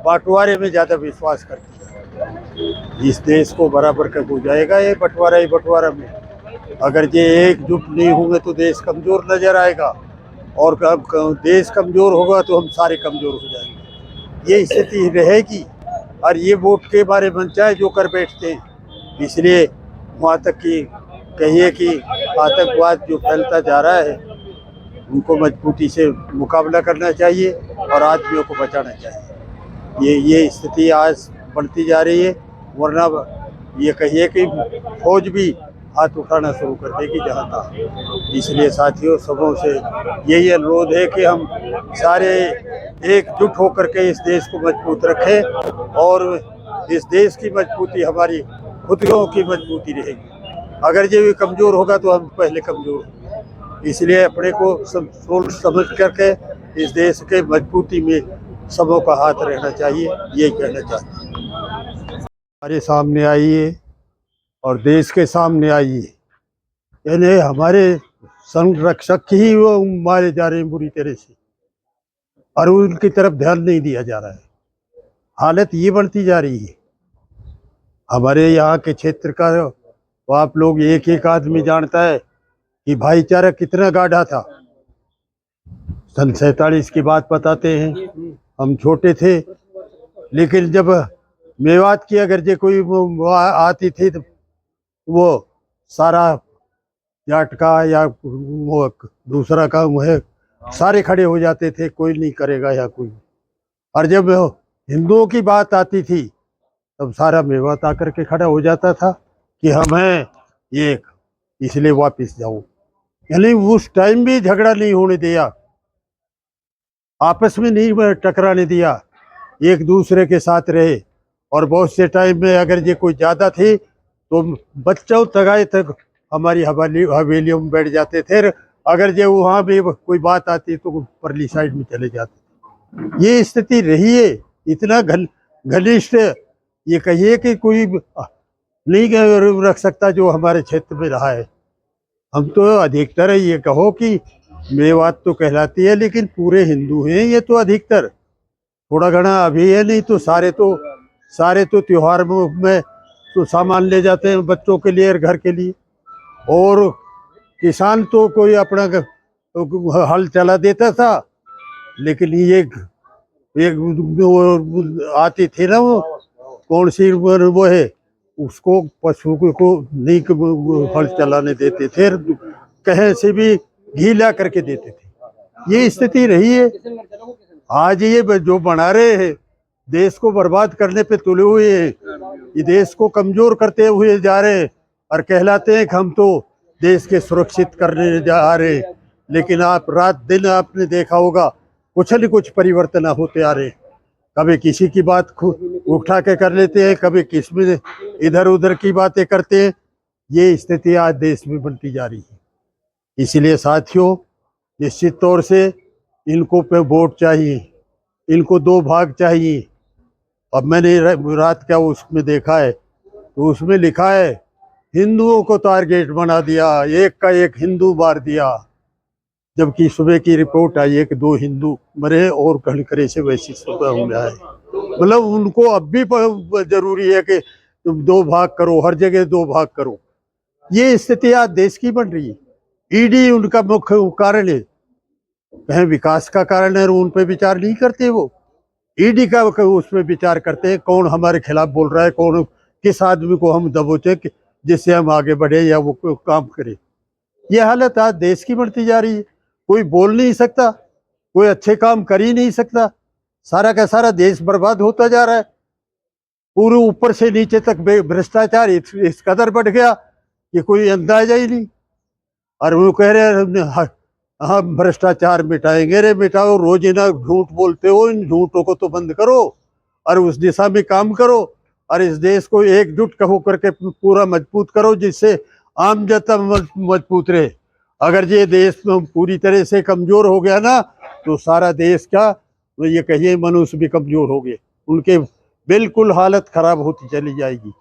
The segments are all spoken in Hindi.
बंटवारे में ज्यादा विश्वास करती है। इस देश को बराबर कर हो जाएगा ये बंटवारा ही बंटवारा में। अगर ये एकजुट नहीं होंगे तो देश कमजोर नजर आएगा, और देश कमजोर होगा तो हम सारे कमजोर हो जाएंगे। ये स्थिति रहेगी। और ये वोट के बारे में चाहे जो कर बैठते हैं, इसलिए वहाँ तक कि कहिए कि आतंकवाद जो फैलता जा रहा है उनको मजबूती से मुकाबला करना चाहिए और आदमियों को बचाना चाहिए। ये स्थिति आज बढ़ती जा रही है, वरना ये कहिए कि फौज भी हाथ उठाना शुरू कर देगी जहाँ था। इसलिए साथियों, सबों से यही अनुरोध है कि हम सारे एकजुट होकर के इस देश को मजबूत रखें, और इस देश की मजबूती हमारी खुदियों की मजबूती रहेगी। अगर ये भी कमज़ोर होगा तो हम पहले कमज़ोर होंगे। इसलिए अपने को सोच समझ करके इस देश के मजबूती में सबों का हाथ रहना चाहिए, यही कहना चाहते हैं। हमारे सामने आइए और देश के सामने आइए, यानी हमारे संरक्षक ही वो मारे जा रहे हैं बुरी तरह से, और उनकी तरफ ध्यान नहीं दिया जा रहा है। हालत ये बढ़ती जा रही है। हमारे यहाँ के क्षेत्र का तो आप लोग एक एक आदमी जानता है कि भाईचारा कितना गाढ़ा था। सन 47 की बात बताते हैं, हम छोटे थे, लेकिन जब मेवात की अगर जे कोई आती थी तो वो सारा जाट का या वो दूसरा का वह सारे खड़े हो जाते थे, कोई नहीं करेगा या कोई। और जब हिंदुओं की बात आती थी तब सारा मेवात आकर के खड़ा हो जाता था कि हम हैं एक, इसलिए वापस जाओ। यानी उस टाइम भी झगड़ा नहीं होने दिया, आपस में नहीं टकराने दिया, एक दूसरे के साथ रहे। और बहुत से टाइम में अगर ये कोई ज़्यादा थी तो बच्चों तगाए तक हमारी हवेलियों में बैठ जाते थे। अगर ये वहाँ भी कोई बात आती तो परली साइड में चले जाते। ये स्थिति रही है, इतना घनिष्ठ ये कहिए कि कोई नहीं रख सकता जो हमारे क्षेत्र में रहा है। हम तो अधिकतर ये कहो कि मेवात तो कहलाती है, लेकिन पूरे हिंदू हैं ये तो अधिकतर, थोड़ा घना अभी है, नहीं तो सारे तो त्योहार में तो सामान ले जाते हैं बच्चों के लिए और घर के लिए। और किसान तो कोई अपना हल चला देता था, लेकिन ये एक आती थी ना, वो कौन सी वो है, उसको पशु को नहीं हल चलाने देते थे, कहीं से भी घी ला करके देते थे। ये स्थिति रही है। आज ये जो बना रहे हैं देश को बर्बाद करने पे तुले हुए हैं, ये देश को कमजोर करते हुए जा रहे हैं और कहलाते हैं कि हम तो देश के सुरक्षित करने जा रहे हैं। लेकिन आप रात दिन आपने देखा होगा कुछ न कुछ परिवर्तन होते आ रहे हैं। कभी किसी की बात उठा के कर लेते हैं, कभी किस में इधर उधर की बातें करते हैं। ये स्थिति आज देश में बनती जा रही है। इसलिए साथियों, निश्चित तौर से इनको पे वोट चाहिए, इनको दो भाग चाहिए। अब मैंने रात क्या उसमें देखा है तो उसमें लिखा है हिंदुओं को टारगेट बना दिया, एक का एक हिंदू मार दिया, जबकि सुबह की रिपोर्ट आई है कि 2 हिंदू मरे और घनकरे से वैसी सुबह हो गया है। मतलब उनको अब भी जरूरी है कि तुम 2 भाग करो, हर जगह 2 भाग करो। ये स्थिति आज देश की बन रही है। ईडी उनका मुख्य कारण है, कहीं विकास का कारण है, उन पे विचार नहीं करते। वो ईडी का उसमें विचार करते हैं, कौन हमारे खिलाफ बोल रहा है, कौन किस आदमी को हम दबोचे जिससे हम आगे बढ़े या वो कोई काम करे। ये हालत आज देश की बढ़ती जा रही है। कोई बोल नहीं सकता, कोई अच्छे काम कर ही नहीं सकता। सारा का सारा देश बर्बाद होता जा रहा है। पूरे ऊपर से नीचे तक भ्रष्टाचार इस कदर बढ़ गया कि कोई अंदाजा ही नहीं। और वो कह रहे हैं हम भ्रष्टाचार मिटाएंगे। रे मिटाओ, रोज ना झूठ बोलते हो, इन झूठों को तो बंद करो और उस दिशा में काम करो और इस देश को एकजुट होकर के पूरा मजबूत करो, जिससे आम जनता मजबूत रहे। अगर ये देश पूरी तरह से कमजोर हो गया ना, तो सारा देश का तो ये कहिए मनुष्य भी कमजोर हो गए, उनके बिल्कुल हालत खराब होती चली जाएगी।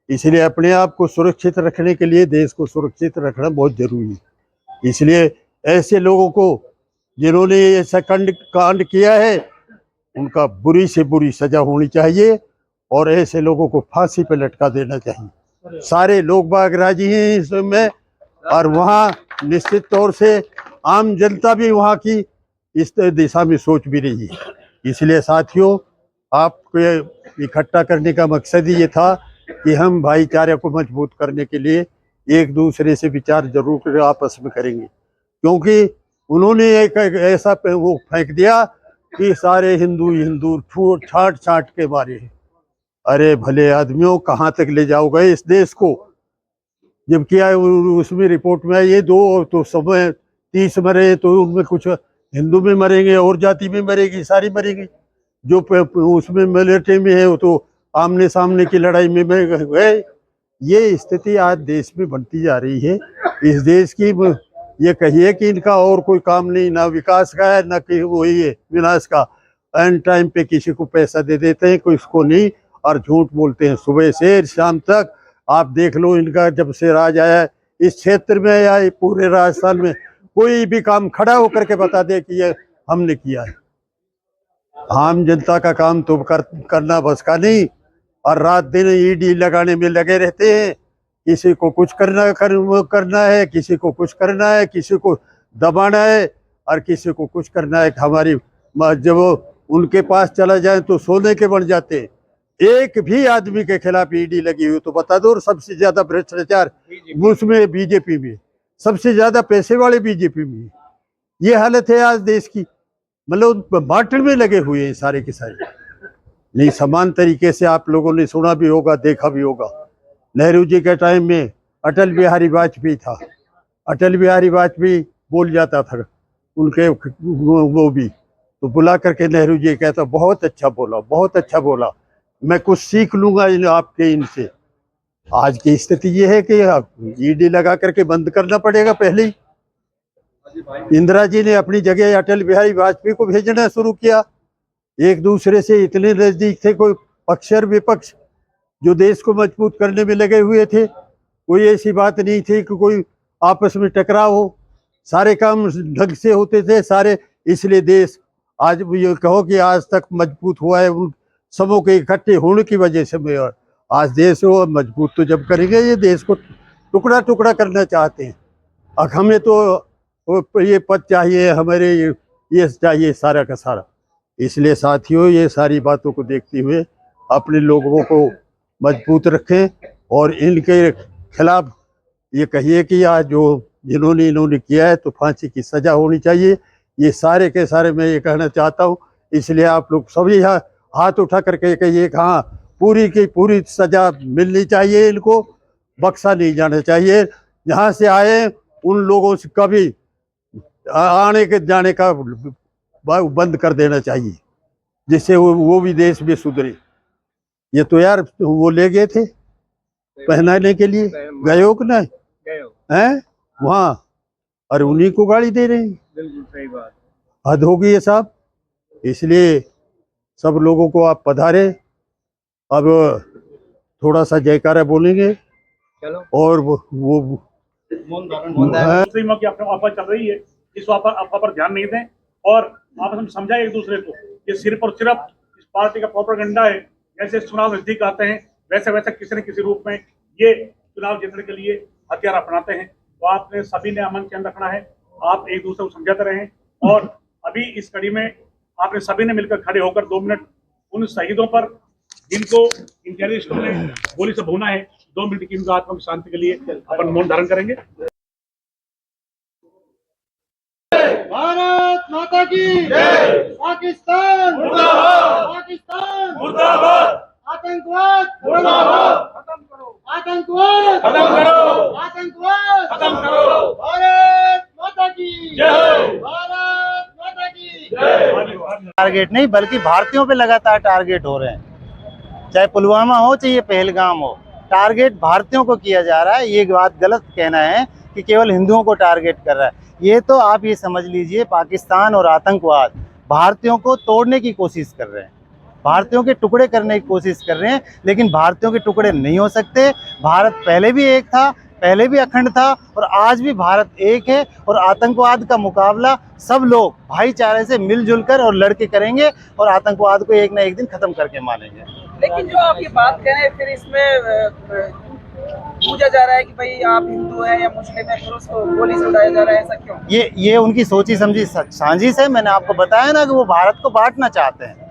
इसलिए अपने आप को सुरक्षित रखने के लिए देश को सुरक्षित रखना बहुत जरूरी है। इसलिए ऐसे लोगों को जिन्होंने ऐसा कांड किया है, उनका बुरी से बुरी सजा होनी चाहिए और ऐसे लोगों को फांसी पे लटका देना चाहिए। सारे लोग बाग राजी हैं इसमें और वहाँ निश्चित तौर से आम जनता भी वहाँ की इस दिशा में सोच भी रही है। इसलिए साथियों, आपको इकट्ठा करने का मकसद ही ये था कि हम भाईचारे को मजबूत करने के लिए एक दूसरे से विचार जरूर आपस में करेंगे, क्योंकि उन्होंने एक ऐसा वो फेंक दिया कि सारे हिंदू छाट छाट के मारे हैं। अरे भले आदमियों, कहाँ तक ले जाओगे इस देश को? जबकि उसमें रिपोर्ट में ये 2 तो समय 30 मरे, तो उनमें कुछ हिंदू में मरेंगे और जाति में मरेगी, सारी मरेगी। जो उसमें मिलिट्री में है वो तो आमने सामने की लड़ाई में गए। ये स्थिति आज देश में बनती जा रही है। इस देश की ये कहिए कि इनका और कोई काम नहीं, ना विकास का है ना कि वही है विनाश का। एंड टाइम पे किसी को पैसा दे देते हैं, कोई इसको नहीं, और झूठ बोलते हैं सुबह से शाम तक। आप देख लो, इनका जब से राज आया है इस क्षेत्र में या पूरे राजस्थान में, कोई भी काम खड़ा होकर के बता दे कि ये हमने किया है। आम जनता का काम तो करना बस का नहीं, और रात दिन ईडी लगाने में लगे रहते हैं। किसी को कुछ करना है, किसी को कुछ करना है, किसी को दबाना है और किसी को कुछ करना है। हमारी जब उनके पास चला जाए तो सोने के बन जाते। एक भी आदमी के खिलाफ ईडी लगी हुई तो बता दो। सबसे ज्यादा भ्रष्टाचार उसमें बीजेपी में, सबसे ज्यादा पैसे वाले बीजेपी में। ये हालत है आज देश की। मतलब बांटने में लगे हुए हैं सारे के सारे। नहीं, समान तरीके से आप लोगों ने सुना भी होगा, देखा भी होगा। नेहरू जी के टाइम में अटल बिहारी वाजपेयी था। अटल बिहारी वाजपेयी बोल जाता था, उनके वो भी तो बुला करके नेहरू जी कहता बहुत अच्छा बोला, बहुत अच्छा बोला, मैं कुछ सीख लूंगा आपके इनसे। आज की स्थिति ये है कि ईडी लगा करके बंद करना पड़ेगा पहले ही। इंदिरा जी ने अपनी जगह अटल बिहारी वाजपेयी को भेजना शुरू किया। एक दूसरे से इतने नजदीक थे, कोई पक्ष और विपक्ष, जो देश को मजबूत करने में लगे हुए थे। कोई ऐसी बात नहीं थी कि कोई आपस में टकराव हो। सारे काम ढंग से होते थे सारे। इसलिए देश आज ये कहो कि आज तक मजबूत हुआ है उन सबों के इकट्ठे होने की वजह से। आज देश को मजबूत तो जब करेंगे, ये देश को टुकड़ा टुकड़ा करना चाहते हैं। अब हमें तो ये पद चाहिए, हमारे ये चाहिए सारा का सारा। इसलिए साथियों, ये सारी बातों को देखते हुए अपने लोगों को मजबूत रखें और इनके खिलाफ ये कहिए कि आज जो जिन्होंने इन्होंने किया है तो फांसी की सजा होनी चाहिए। ये सारे के सारे मैं ये कहना चाहता हूँ। इसलिए आप लोग सभी हाथ उठा करके कहिए कि हाँ, पूरी की पूरी सजा मिलनी चाहिए, इनको बख्शा नहीं जाना चाहिए। जहाँ से आए उन लोगों से कभी आने के जाने का बंद कर देना चाहिए, जिससे वो भी देश भी सुधरे। ये तो यार वो ले गए थे पहनाने के लिए, गए हो कि नहीं हैं वहाँ, और उन्हीं को गाड़ी दे रहे हैं। बिल्कुल सही बात, हद होगी ये साहब। इसलिए सब लोगों को आप पधारे। अब थोड़ा सा जयकारा बोलेंगे। चलो। और वो दूसरी माँ की अफवाह चल रही है, इस अफवाह पर ध्यान नहीं दें और आपस में समझाए एक दूसरे को। ये सिर्फ और सिर्फ इस पार्टी का प्रोपेगेंडा है। जैसे चुनाव नजदीक आते हैं वैसे वैसे किसी न किसी रूप में ये चुनाव जीतने के लिए हथियार अपनाते हैं। तो आपने सभी ने अमन चैन रखना है, आप एक दूसरे को समझाते रहें। और अभी इस कड़ी में आपने सभी ने मिलकर खड़े होकर 2 मिनट उन शहीदों पर जिनको इन टेररिस्टों ने गोली से भूना है 2 मिनट की इनका आत्मा की शांति के लिए अपन मौन धारण करेंगे। भारत माता की जय। पाकिस्तान मुर्दाबाद, पाकिस्तान मुर्दाबाद, आतंकवाद मुर्दाबाद, खत्म करो आतंकवाद, खत्म करो आतंकवाद, खत्म करो। भारत माता की जय, भारत माता की जय। टारगेट नहीं बल्कि भारतीयों पे लगातार टारगेट हो रहे हैं, चाहे पुलवामा हो चाहे पहलगाम हो, टारगेट भारतीयों को किया जा रहा है। ये बात गलत कहना है कि केवल हिंदुओं को टारगेट कर रहा है। ये तो आप ये समझ लीजिए पाकिस्तान और आतंकवाद भारतीयों को तोड़ने की कोशिश कर रहे हैं, भारतीयों के टुकड़े करने की कोशिश कर रहे हैं, लेकिन भारतीयों के टुकड़े नहीं हो सकते। भारत पहले भी एक था, पहले भी अखंड था और आज भी भारत एक है। और आतंकवाद का मुकाबला सब लोग भाईचारे से मिलजुल कर और लड़के करेंगे और आतंकवाद को एक ना एक दिन खत्म करके मानेंगे। लेकिन जो आप ये बात कह रहे हैं, फिर इसमें पूछा जा रहा है कि भाई आप हिंदू हैं या मुस्लिम हैं, फिर उसको गोली से उड़ाया जा रहा है, ऐसा क्यों? ये उनकी सोची समझी साजिश है। मैंने आपको बताया ना कि वो भारत को बांटना चाहते हैं।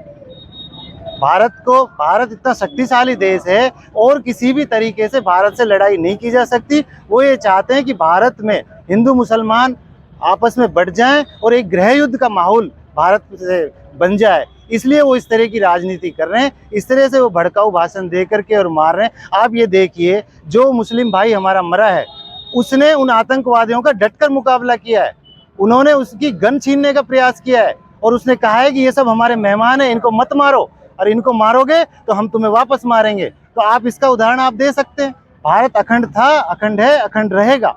भारत इतना शक्तिशाली देश है और किसी भी तरीके से भारत से लड़ाई नहीं की जा सकती। वो ये चाहते हैं कि भारत में हिंदू मुसलमान आपस में बढ़ जाएं और एक गृह युद्ध का माहौल भारत से बन जाए, इसलिए वो इस तरह की राजनीति कर रहे हैं। इस तरह से वो भड़काऊ भाषण दे करके और मार रहे हैं। आप ये देखिए, जो मुस्लिम भाई हमारा मरा है उसने उन आतंकवादियों का डटकर मुकाबला किया है। उन्होंने उसकी गन छीनने का प्रयास किया है और उसने कहा है कि ये सब हमारे मेहमान हैं, इनको मत मारो, और इनको मारोगे तो हम तुम्हें वापस मारेंगे। तो आप इसका उदाहरण आप दे सकते हैं। भारत अखंड था, अखंड है, अखंड रहेगा।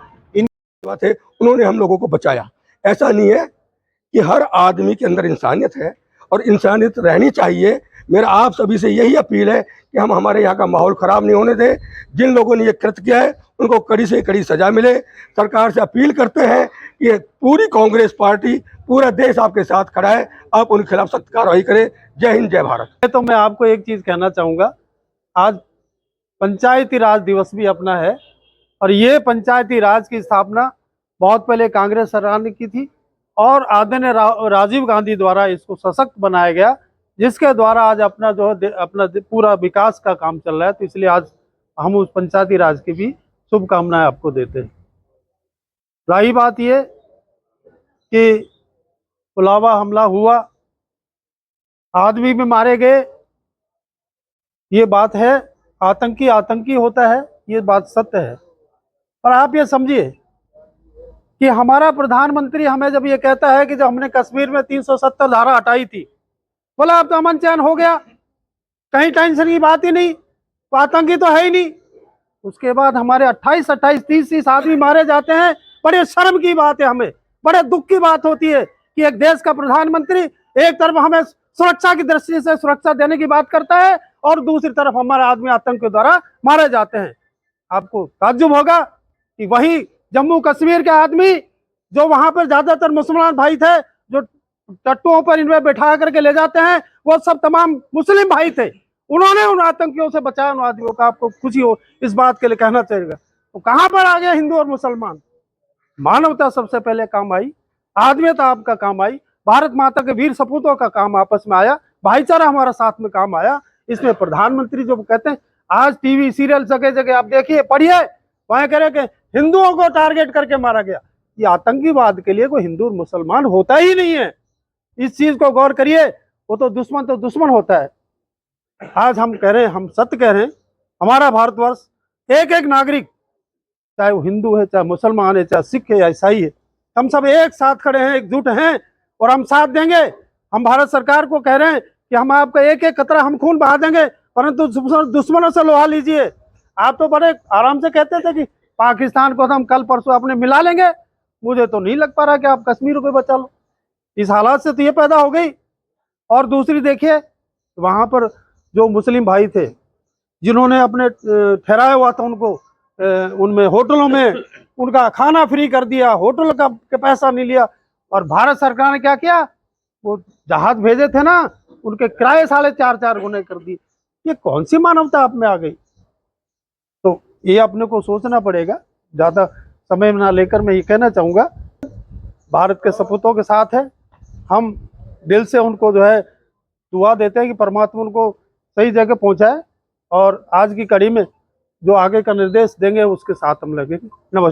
बात है, उन्होंने हम लोगों को बचाया। ऐसा नहीं है कि हर आदमी के अंदर इंसानियत है और इंसानियत रहनी चाहिए। मेरा आप सभी से यही अपील है कि हम हमारे यहाँ का माहौल ख़राब नहीं होने दें। जिन लोगों ने ये कृत्य किया है उनको कड़ी से कड़ी सज़ा मिले। सरकार से अपील करते हैं कि पूरी कांग्रेस पार्टी, पूरा देश आपके साथ खड़ा है, आप उनके खिलाफ सख्त कार्रवाई करें। जय हिंद, जय भारत। तो मैं आपको एक चीज़ कहना चाहूँगा, आज पंचायती राज दिवस भी अपना है और ये पंचायती राज की स्थापना बहुत पहले कांग्रेस सरकार ने की थी और आदरणीय राजीव गांधी द्वारा इसको सशक्त बनाया गया, जिसके द्वारा आज अपना जो है अपना पूरा विकास का काम चल रहा है। तो इसलिए आज हम उस पंचायती राज की भी शुभकामनाएं आपको देते हैं। रही बात ये कि पुलवामा हमला हुआ, आदमी भी मारे गए, ये बात है। आतंकी होता है, ये बात सत्य है। और आप ये समझिए कि हमारा प्रधानमंत्री हमें जब ये कहता है कि जब हमने कश्मीर में 370 धारा हटाई थी, बोला अब तो अमन चैन हो गया, कहीं टेंशन की बात ही नहीं, तो आतंकी तो है ही नहीं। उसके बाद हमारे 28, 30 आदमी मारे जाते हैं। बड़े शर्म की बात है, हमें बड़े दुख की बात होती है कि एक देश का प्रधानमंत्री एक तरफ हमें सुरक्षा की दृष्टि से सुरक्षा देने की बात करता है और दूसरी तरफ हमारे आदमी आतंक के द्वारा मारे जाते हैं। आपको ताज्जुब होगा कि वही जम्मू कश्मीर के आदमी जो वहां पर ज्यादातर मुसलमान भाई थे, जो टट्टुओं पर इनमें बैठा करके ले जाते हैं, वो सब तमाम मुस्लिम भाई थे। उन्होंने उन आतंकियों से बचाया उन आदमियों का। आपको खुशी हो इस बात के लिए कहना चाहिए। तो कहां पर आ गए हिंदू और मुसलमान? मानवता सबसे पहले काम आई, आदमियता आपका काम आई, भारत माता के वीर सपूतों का काम आपस में आया, भाईचारा हमारा साथ में काम आया। इसमें प्रधानमंत्री जो कहते हैं, आज टीवी सीरियल जगह जगह आप देखिए, पढ़िए, वहां कह रहे कि हिंदुओं को टारगेट करके मारा गया। ये आतंकीवाद के लिए कोई हिंदू और मुसलमान होता ही नहीं है। इस चीज को गौर करिए। वो तो दुश्मन होता है। आज हम कह रहे हैं, हम सत्य कह रहे हैं, हमारा भारतवर्ष एक एक नागरिक, चाहे वो हिंदू है, चाहे मुसलमान है, चाहे सिख है या ईसाई है, हम सब एक साथ खड़े हैं, एकजुट हैं और हम साथ देंगे। हम भारत सरकार को कह रहे हैं कि हम आपका एक एक कतरा हम खून बहा देंगे, परंतु दुश्मनों से लोहा लीजिए। आप तो बड़े आराम से कहते थे कि पाकिस्तान को तो हम कल परसों अपने मिला लेंगे। मुझे तो नहीं लग पा रहा कि आप कश्मीर को बचा लो। इस हालात से तो ये पैदा हो गई। और दूसरी देखिए, वहां पर जो मुस्लिम भाई थे जिन्होंने अपने ठहराया हुआ था उनको उनमें होटलों में उनका खाना फ्री कर दिया, होटल का पैसा नहीं लिया। और भारत सरकार ने क्या किया, वो जहाज भेजे थे ना, उनके किराए 4.5 गुने कर दिए। ये कौन सी मानवता आप में आ गई? तो ये अपने को सोचना पड़ेगा। ज़्यादा समय ना लेकर मैं ये कहना चाहूँगा, भारत के सपूतों के साथ है। हम दिल से उनको जो है दुआ देते हैं कि परमात्मा उनको सही जगह पहुँचाए। और आज की कड़ी में जो आगे का निर्देश देंगे उसके साथ हम लगेंगे। नमस्कार।